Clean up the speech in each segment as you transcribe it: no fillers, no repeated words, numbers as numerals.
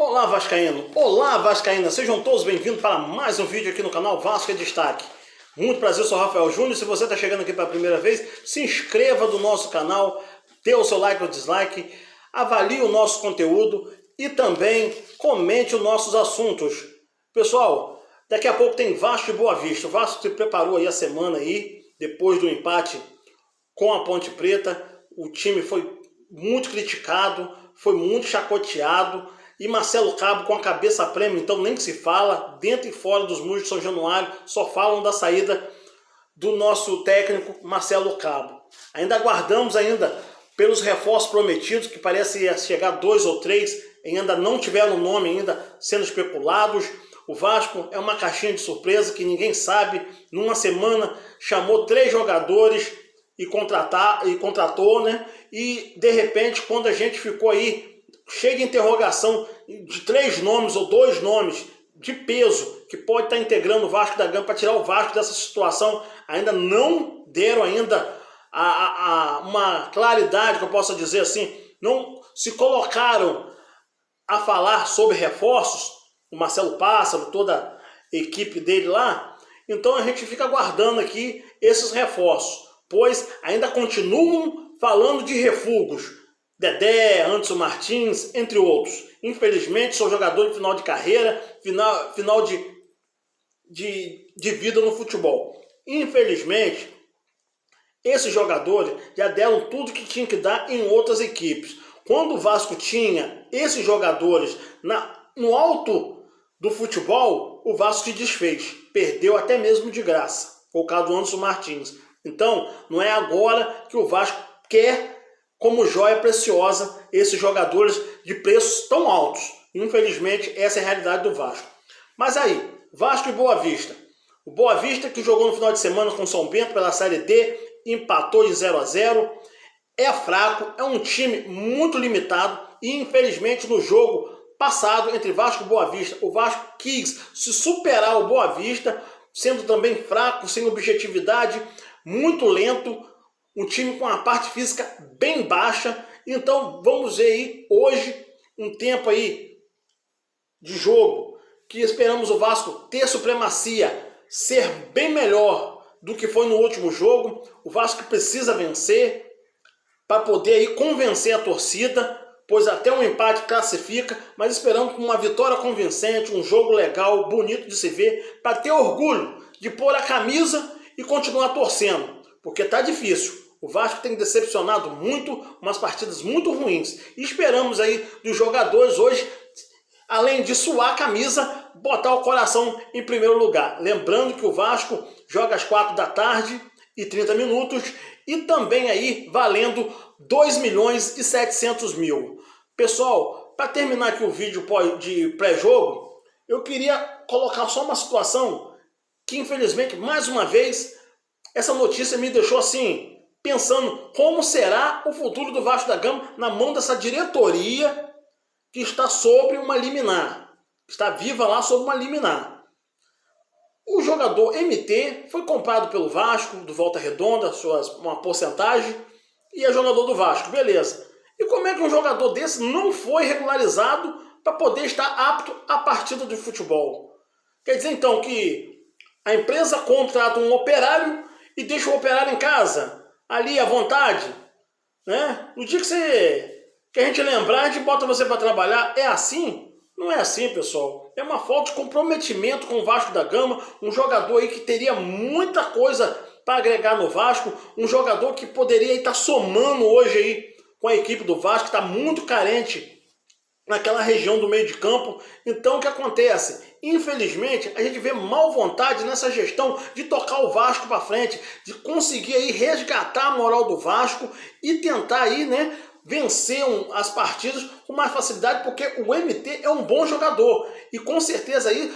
Olá Vascaíno, olá Vascaína, sejam todos bem-vindos para mais um vídeo aqui no canal Vasco é Destaque. Muito prazer, eu sou Rafael Júnior. Se você está chegando aqui pela primeira vez, se inscreva no nosso canal, dê o seu like ou dislike, avalie o nosso conteúdo e também comente os nossos assuntos. Pessoal, daqui a pouco tem Vasco e Boa Vista. O Vasco se preparou aí a semana aí, depois do empate com a Ponte Preta. O time foi muito criticado, foi muito chacoteado. E Marcelo Cabo com a cabeça a prêmio, então nem que se fala, dentro e fora dos muros de São Januário, só falam da saída do nosso técnico Marcelo Cabo. Ainda aguardamos pelos reforços prometidos, que parece ia chegar 2 ou 3, ainda não tiveram nome ainda sendo especulados. O Vasco é uma caixinha de surpresa que ninguém sabe. Numa semana chamou 3 jogadores e contratou, né? E de repente, quando a gente ficou aí cheio de interrogação de 3 nomes ou 2 nomes de peso que pode estar integrando o Vasco da Gama para tirar o Vasco dessa situação, ainda não deram uma claridade, que eu possa dizer assim, não se colocaram a falar sobre reforços, o Marcelo Pássaro, toda a equipe dele lá. Então a gente fica aguardando aqui esses reforços, pois ainda continuam falando de refugos. Dedé, Anderson Martins, entre outros. Infelizmente, sou jogador de final de carreira, final de vida no futebol. Infelizmente, esses jogadores já deram tudo que tinha que dar em outras equipes. Quando o Vasco tinha esses jogadores no alto do futebol, o Vasco se desfez. Perdeu até mesmo de graça, por causa do Anderson Martins. Então, não é agora que o Vasco quer como joia preciosa esses jogadores de preços tão altos. Infelizmente, essa é a realidade do Vasco. Mas aí, Vasco e Boa Vista. O Boa Vista, que jogou no final de semana com o São Bento pela Série D, empatou de 0-0. É fraco, é um time muito limitado e infelizmente no jogo passado entre Vasco e Boa Vista, o Vasco quis se superar o Boa Vista, sendo também fraco, sem objetividade, muito lento, um time com a parte física bem baixa. Então vamos ver aí hoje um tempo aí de jogo que esperamos o Vasco ter supremacia, ser bem melhor do que foi no último jogo. O Vasco precisa vencer para poder aí convencer a torcida, pois até um empate classifica, mas esperamos com uma vitória convincente, um jogo legal, bonito de se ver, para ter orgulho de pôr a camisa e continuar torcendo, porque tá difícil. O Vasco tem decepcionado muito, umas partidas muito ruins. E esperamos aí dos jogadores hoje, além de suar a camisa, botar o coração em primeiro lugar. Lembrando que o Vasco joga às 4h30 e também aí valendo 2.700.000. Pessoal, para terminar aqui o vídeo de pré-jogo, eu queria colocar só uma situação que infelizmente, mais uma vez, essa notícia me deixou assim, pensando como será o futuro do Vasco da Gama na mão dessa diretoria que está sobre uma liminar. Está viva lá sobre uma liminar. O jogador MT foi comprado pelo Vasco, do Volta Redonda, uma porcentagem, e é jogador do Vasco, beleza. E como é que um jogador desse não foi regularizado para poder estar apto à partida de futebol? Quer dizer então que a empresa contrata um operário e deixa o operário em casa, ali à vontade, né? No dia que a gente lembrar, a gente bota você para trabalhar. É assim? Não é assim, pessoal. É uma falta de comprometimento com o Vasco da Gama, um jogador aí que teria muita coisa para agregar no Vasco, um jogador que poderia estar somando hoje aí com a equipe do Vasco, que está muito carente naquela região do meio de campo. Então o que acontece? Infelizmente, a gente vê mal vontade nessa gestão de tocar o Vasco para frente, de conseguir aí resgatar a moral do Vasco e tentar aí, né, vencer as partidas com mais facilidade, porque o MT é um bom jogador e com certeza aí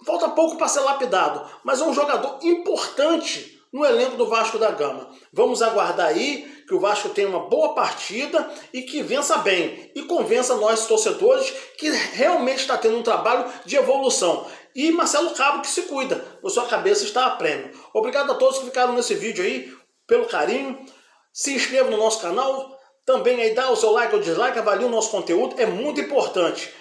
falta pouco para ser lapidado, mas é um jogador importante no elenco do Vasco da Gama. Vamos aguardar aí que o Vasco tenha uma boa partida e que vença bem. E convença nós, torcedores, que realmente está tendo um trabalho de evolução. E Marcelo Cabo que se cuida, pois sua cabeça está a prêmio. Obrigado a todos que ficaram nesse vídeo aí, pelo carinho. Se inscreva no nosso canal. Também aí dá o seu like ou dislike, avalie o nosso conteúdo, é muito importante.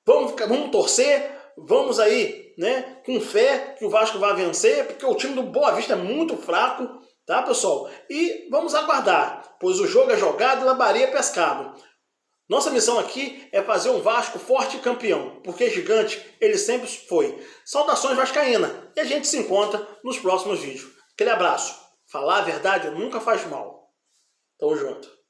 Vamos torcer, vamos aí, né, com fé que o Vasco vai vencer, porque o time do Boa Vista é muito fraco, tá, pessoal? E vamos aguardar, pois o jogo é jogado e Lambaria é pescado. Nossa missão aqui é fazer um Vasco forte e campeão, porque gigante ele sempre foi. Saudações vascaína, e a gente se encontra nos próximos vídeos. Aquele abraço. Falar a verdade nunca faz mal. Tamo junto.